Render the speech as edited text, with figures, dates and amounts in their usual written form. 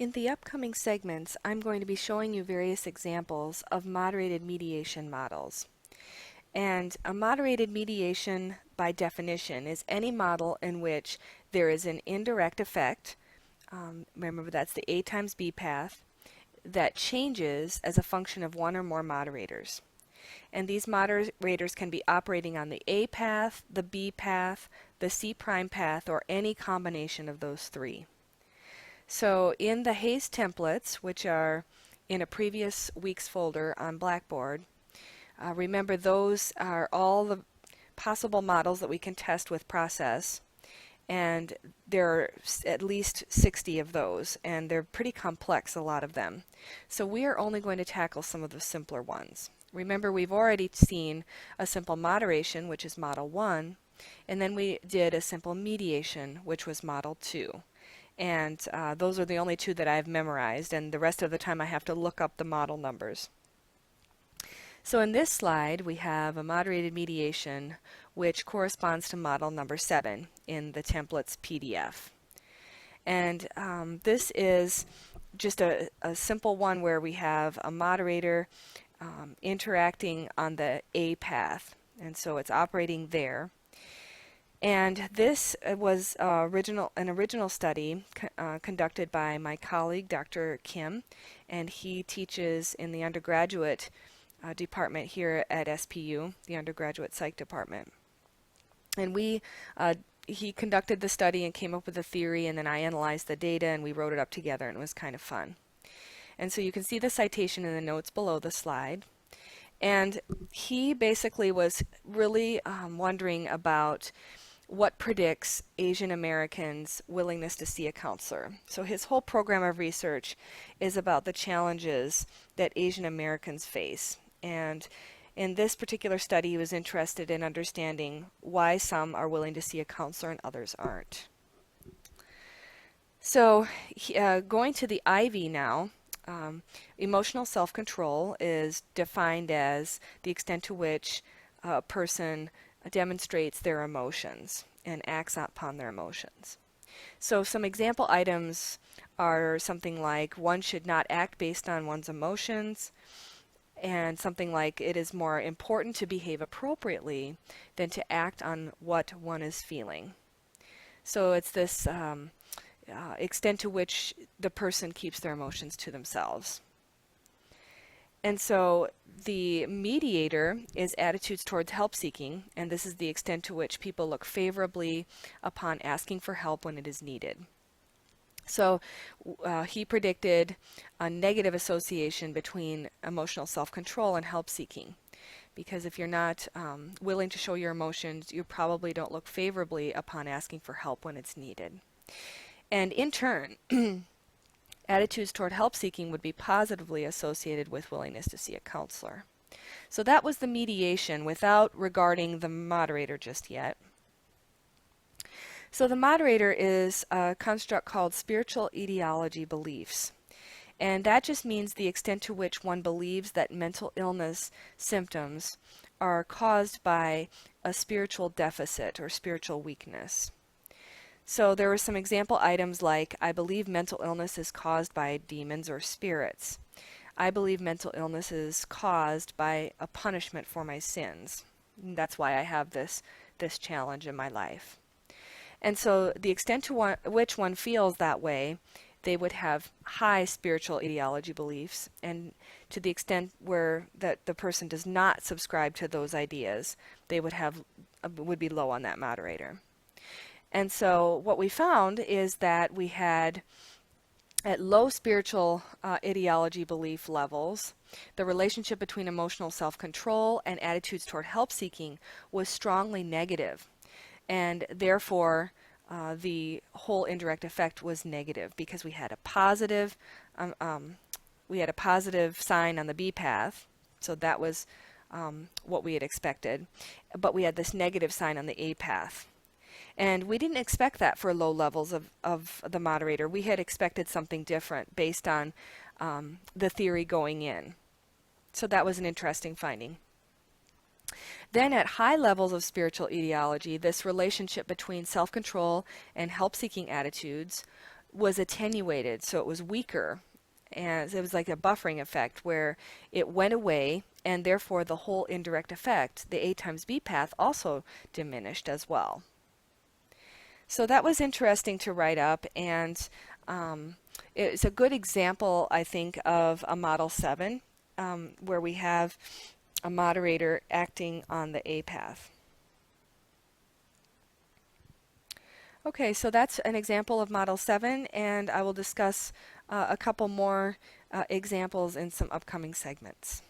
In the upcoming segments, I'm going to be showing you various examples of moderated mediation models. And a moderated mediation, by definition, is any model in which there is an indirect effect, remember that's the A times B path, that changes as a function of one or more moderators. And these moderators can be operating on the A path, the B path, the C prime path, or any combination of those three. So in the Hayes templates, which are in a previous week's folder on Blackboard, remember those are all the possible models that we can test with process, and there are at least 60 of those, and they're pretty complex, a lot of them. So we are only going to tackle some of the simpler ones. Remember, we've already seen a simple moderation, which is Model 1, and then we did a simple mediation, which was Model 2. And those are the only two that I've memorized, and the rest of the time I have to look up the model numbers. So in this slide, we have a moderated mediation, which corresponds to model number 7 in the templates PDF. And this is just a simple one where we have a moderator interacting on the A path, and so it's operating there. And this was an original study conducted by my colleague, Dr. Kim, and he teaches in the undergraduate department here at SPU, the undergraduate psych department. And he conducted the study and came up with a theory, and then I analyzed the data and we wrote it up together, and it was kind of fun. And so you can see the citation in the notes below the slide. And he basically was really wondering about what predicts Asian Americans' willingness to see a counselor. So his whole program of research is about the challenges that Asian Americans face. And in this particular study, he was interested in understanding why some are willing to see a counselor and others aren't. So going to the IV now, emotional self-control is defined as the extent to which a person demonstrates their emotions and acts upon their emotions. So some example items are something like one should not act based on one's emotions, and something like it is more important to behave appropriately than to act on what one is feeling. So it's this extent to which the person keeps their emotions to themselves. And so the mediator is attitudes towards help seeking, and this is the extent to which people look favorably upon asking for help when it is needed. So he predicted a negative association between emotional self-control and help seeking, because if you're not willing to show your emotions, you probably don't look favorably upon asking for help when it's needed. And in turn, attitudes toward help seeking would be positively associated with willingness to see a counselor. So that was the mediation without regarding the moderator just yet. So the moderator is a construct called spiritual etiology beliefs. And that just means the extent to which one believes that mental illness symptoms are caused by a spiritual deficit or spiritual weakness. So there were some example items like, I believe mental illness is caused by demons or spirits. I believe mental illness is caused by a punishment for my sins. And that's why I have this challenge in my life. And so the extent to which one feels that way, they would have high spiritual etiology beliefs, and to the extent where that the person does not subscribe to those ideas, they would be low on that moderator. And so what we found is that we had, at low spiritual etiology belief levels, the relationship between emotional self-control and attitudes toward help-seeking was strongly negative. And therefore, the whole indirect effect was negative because we had a positive sign on the B path, so that was what we had expected, but we had this negative sign on the A path. And we didn't expect that for low levels of the moderator. We had expected something different based on the theory going in. So that was an interesting finding. Then at high levels of spiritual etiology, this relationship between self-control and help-seeking attitudes was attenuated, so it was weaker. And it was like a buffering effect where it went away, and therefore the whole indirect effect, the A times B path, also diminished as well. So that was interesting to write up, and it's a good example, I think, of a Model 7 where we have a moderator acting on the A path. Okay, so that's an example of Model 7, and I will discuss a couple more examples in some upcoming segments.